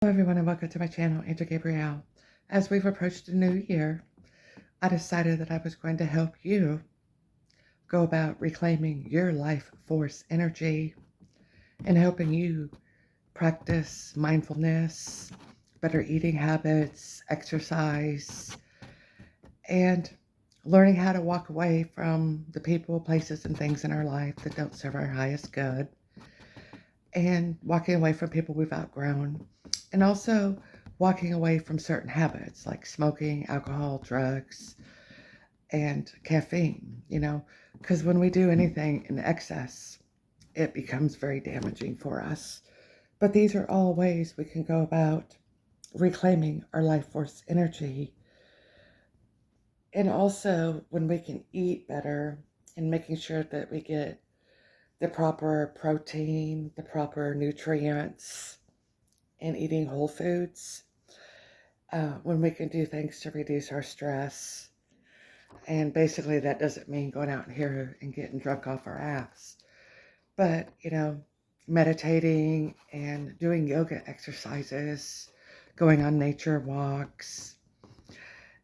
Hello everyone and welcome to my channel, Angel Gabrielle. As we've approached the new year, I decided that I was going to help you go about reclaiming your life force energy and helping you practice mindfulness, better eating habits, exercise, and learning how to walk away from the people, places, and things in our life that don't serve our highest good, and walking away from people we've outgrown, and also walking away from certain habits like smoking, alcohol, drugs, and caffeine, because when we do anything in excess, it becomes very damaging for us. But these are all ways we can go about reclaiming our life force energy. And also, when we can eat better and making sure that we get the proper protein, the proper nutrients, and eating whole foods, when we can do things to reduce our stress. And basically, that doesn't mean going out here and getting drunk off our ass, but, meditating and doing yoga exercises, going on nature walks,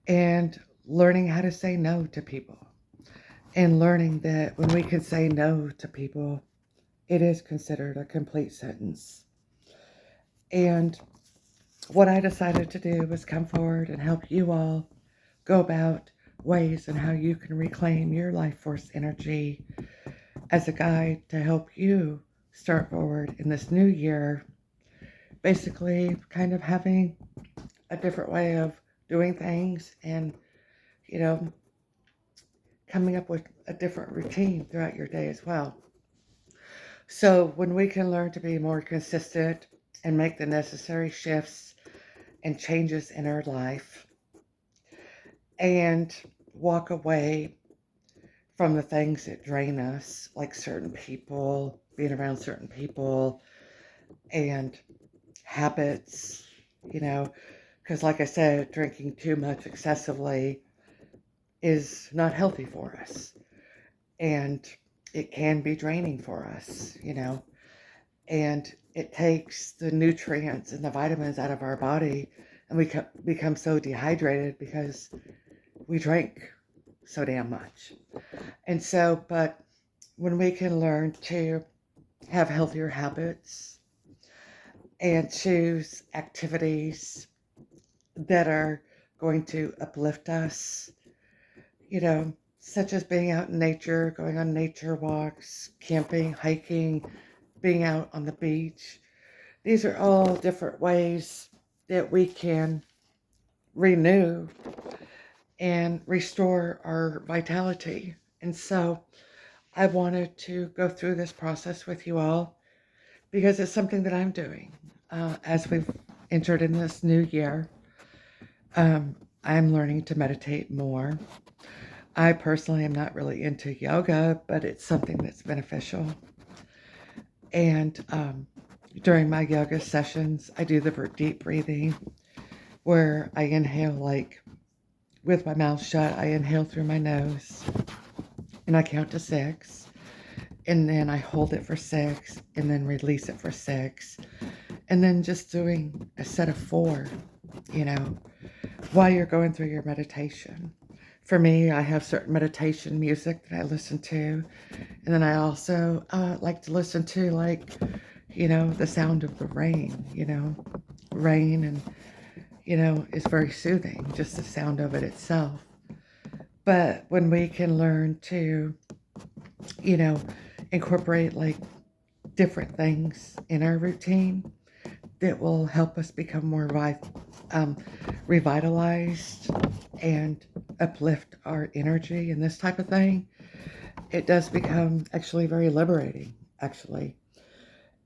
and learning how to say no to people. And learning that when we can say no to people, it is considered a complete sentence. And what I decided to do was come forward and help you all go about ways and how you can reclaim your life force energy as a guide to help you start forward in this new year, basically kind of having a different way of doing things and, you know, coming up with a different routine throughout your day as well. So when we can learn to be more consistent and make the necessary shifts and changes in our life and walk away from the things that drain us, like certain people, being around certain people, and habits, because like I said, drinking too much excessively is not healthy for us. And it can be draining for us, and it takes the nutrients and the vitamins out of our body, and we become so dehydrated because we drink so damn much. And so, but when we can learn to have healthier habits and choose activities that are going to uplift us, such as being out in nature, going on nature walks, camping, hiking, being out on the beach. These are all different ways that we can renew and restore our vitality. And so I wanted to go through this process with you all because it's something that I'm doing as we've entered in this new year. I'm learning to meditate more. I personally am not really into yoga, but it's something that's beneficial. And during my yoga sessions, I do the deep breathing where I inhale, like with my mouth shut, I inhale through my nose and I count to 6. And then I hold it for 6 and then release it for 6. And then just doing a set of 4, while you're going through your meditation. For me, I have certain meditation music that I listen to. And then I also like to listen to, the sound of the rain, rain and, is very soothing, just the sound of it itself. But when we can learn to, incorporate like different things in our routine that will help us become more revitalized and uplift our energy and this type of thing, it does become actually very liberating, actually.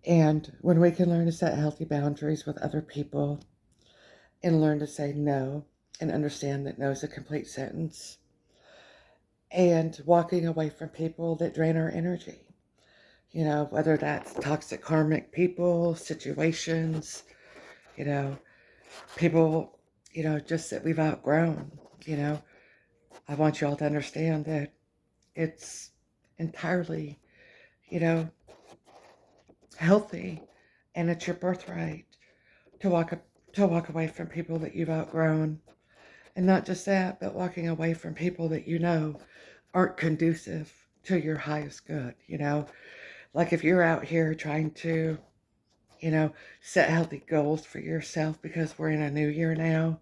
And when we can learn to set healthy boundaries with other people and learn to say no and understand that no is a complete sentence, and walking away from people that drain our energy, whether that's toxic karmic people, situations, you know, people, just that we've outgrown, I want you all to understand that it's entirely, you know, healthy and it's your birthright to walk away from people that you've outgrown. And not just that, but walking away from people that you know aren't conducive to your highest good, you know? Like if you're out here trying to, you know, set healthy goals for yourself because we're in a new year now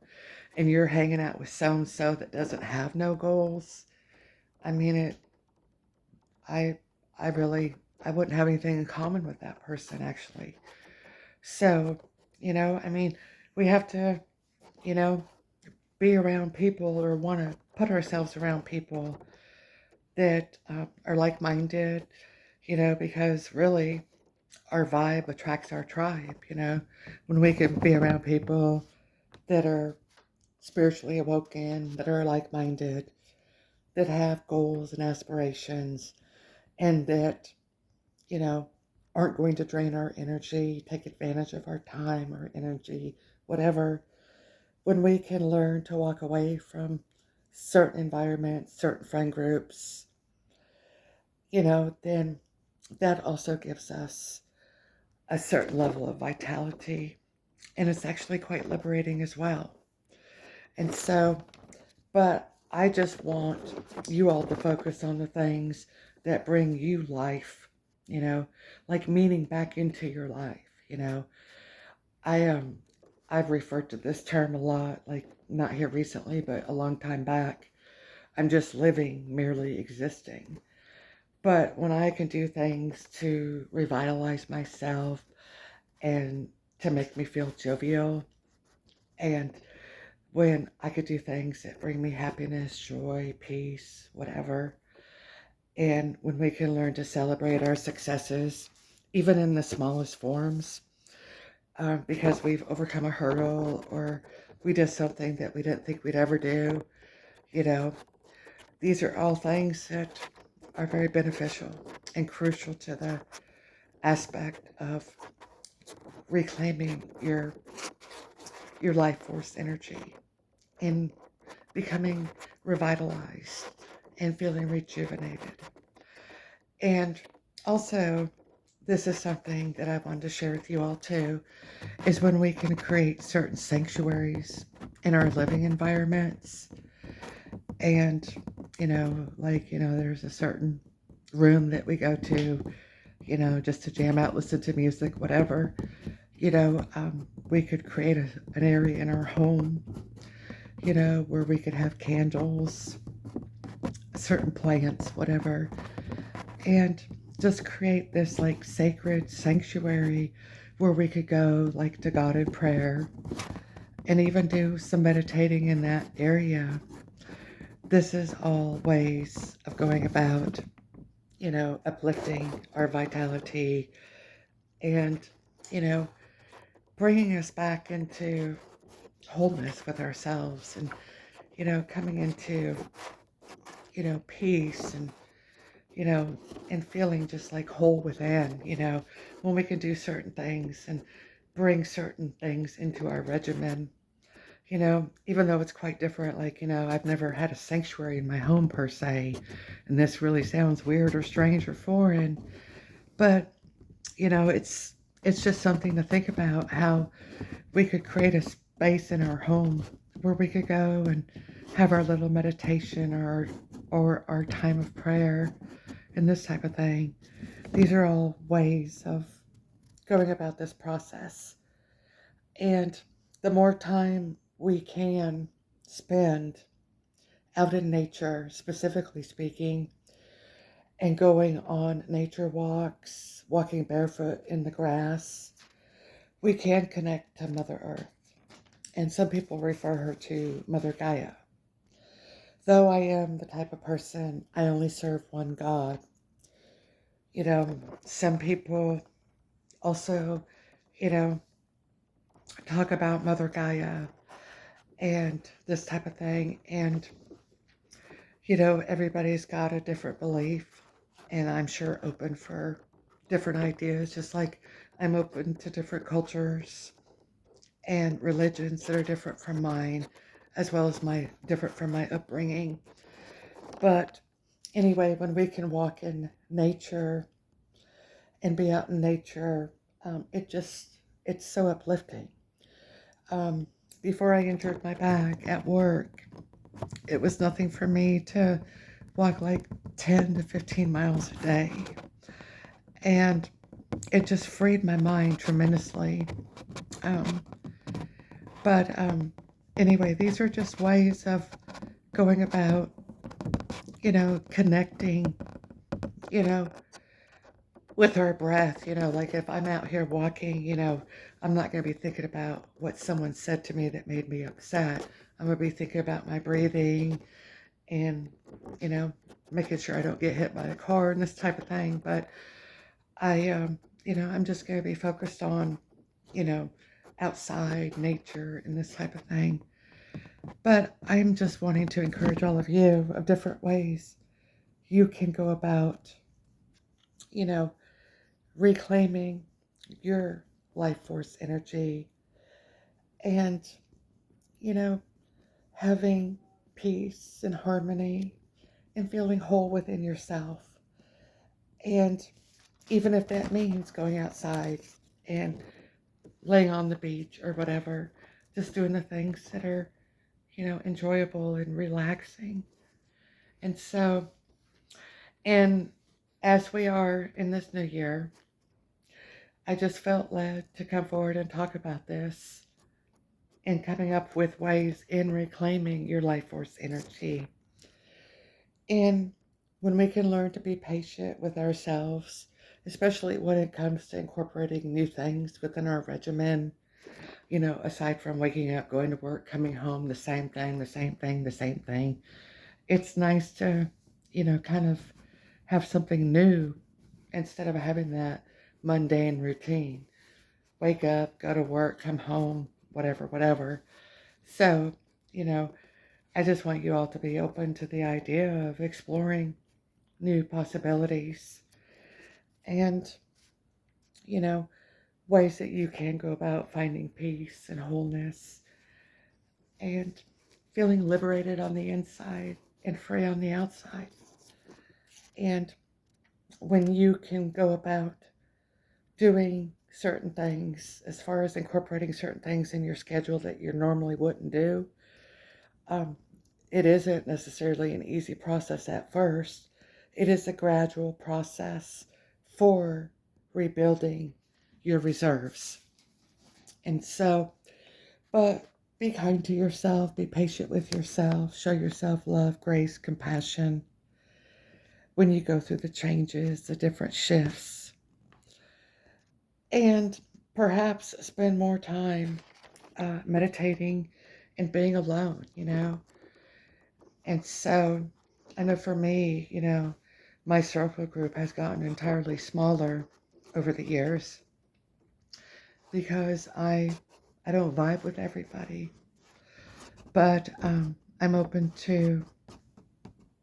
and you're hanging out with so and so that doesn't have no goals. I mean I I really I wouldn't have anything in common with that person actually. So, I mean, we have to, you know, be around people or want to put ourselves around people that are like minded, because really our vibe attracts our tribe, when we can be around people that are spiritually awoken, that are like minded, that have goals and aspirations, and that, you know, aren't going to drain our energy, take advantage of our time or energy, whatever. When we can learn to walk away from certain environments, certain friend groups, then that also gives us a certain level of vitality. And it's actually quite liberating as well. And so, but I just want you all to focus on the things that bring you life, you know, like meaning back into your life, I I've referred to this term a lot, like not here recently, but a long time back. I'm just living, merely existing. But when I can do things to revitalize myself and to make me feel jovial, and when I could do things that bring me happiness, joy, peace, whatever, and when we can learn to celebrate our successes, even in the smallest forms, because we've overcome a hurdle or we did something that we didn't think we'd ever do, you know, these are all things that are very beneficial and crucial to the aspect of reclaiming your life force energy and becoming revitalized and feeling rejuvenated. And also, this is something that I wanted to share with you all too, is when we can create certain sanctuaries in our living environments. And, there's a certain room that we go to, just to jam out, listen to music, whatever. We could create an area in our home, where we could have candles, certain plants, whatever, and just create this like sacred sanctuary where we could go like to God in prayer and even do some meditating in that area. This is all ways of going about, uplifting our vitality and, you know, bringing us back into wholeness with ourselves and, coming into, peace and, you know, and feeling just like whole within, when we can do certain things and bring certain things into our regimen, even though it's quite different. Like, I've never had a sanctuary in my home per se, and this really sounds weird or strange or foreign, but, it's just something to think about how we could create a space in our home where we could go and have our little meditation or our time of prayer and this type of thing. These are all ways of going about this process. And the more time we can spend out in nature, specifically speaking, and going on nature walks, walking barefoot in the grass, we can connect to Mother Earth. And some people refer her to Mother Gaia. Though I am the type of person, I only serve one God. Some people also, you know, talk about Mother Gaia and this type of thing. And, everybody's got a different belief. And I'm sure open for different ideas, just like I'm open to different cultures and religions that are different from mine, as well as different from my upbringing. But anyway, when we can walk in nature and be out in nature, it's so uplifting. Um, Before I injured my back at work, it was nothing for me to walk like 10 to 15 miles a day. And it just freed my mind tremendously. Um, but anyway, these are just ways of going about, connecting, you know, with our breath. Like if I'm out here walking, I'm not going to be thinking about what someone said to me that made me upset. I'm going to be thinking about my breathing and, you know, making sure I don't get hit by a car and this type of thing. But I'm just going to be focused on, you know, outside nature and this type of thing. But I'm just wanting to encourage all of you of different ways you can go about, you know, reclaiming your life force energy and, you know, having peace and harmony and feeling whole within yourself. And even if that means going outside and laying on the beach or whatever, just doing the things that are, enjoyable and relaxing. And so, and as we are in this new year, I just felt led to come forward and talk about this and coming up with ways in reclaiming your life force energy. And when we can learn to be patient with ourselves, especially when it comes to incorporating new things within our regimen, aside from waking up, going to work, coming home, the same thing, the same thing, the same thing, it's nice to, kind of have something new instead of having that mundane routine. Wake up, go to work, come home, whatever, whatever. So, you know, I just want you all to be open to the idea of exploring new possibilities and, you know, ways that you can go about finding peace and wholeness and feeling liberated on the inside and free on the outside. And when you can go about doing certain things, as far as incorporating certain things in your schedule that you normally wouldn't do, um, it isn't necessarily an easy process at first. It is a gradual process for rebuilding your reserves. And so, but be kind to yourself, be patient with yourself, show yourself love, grace, compassion when you go through the changes, the different shifts, and perhaps spend more time meditating and being alone, And so I know for me, my circle group has gotten entirely smaller over the years because I don't vibe with everybody, but I'm open to,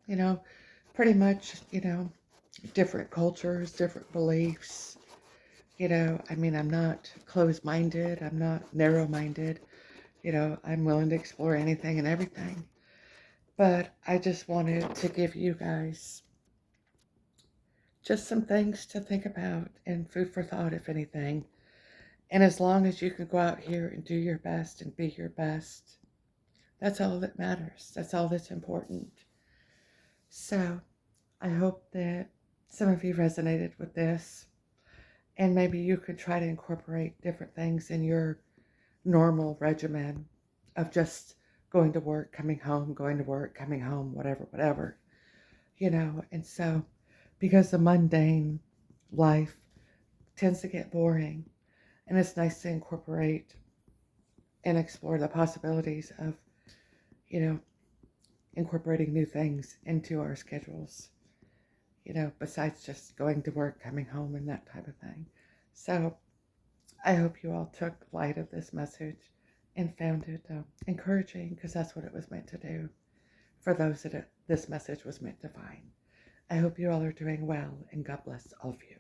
you know, pretty much, different cultures, different beliefs. I mean, I'm not closed-minded, I'm not narrow-minded. I'm willing to explore anything and everything. But I just wanted to give you guys just some things to think about and food for thought, if anything. And as long as you can go out here and do your best and be your best, that's all that matters. That's all that's important. So I hope that some of you resonated with this. And maybe you could try to incorporate different things in your normal regimen of just going to work, coming home, going to work, coming home, whatever, whatever. And so because the mundane life tends to get boring, and it's nice to incorporate and explore the possibilities of, you know, incorporating new things into our schedules, besides just going to work, coming home, and that type of thing. So I hope you all took light of this message and found it encouraging, because that's what it was meant to do for those that this message was meant to find. I hope you all are doing well, and God bless all of you.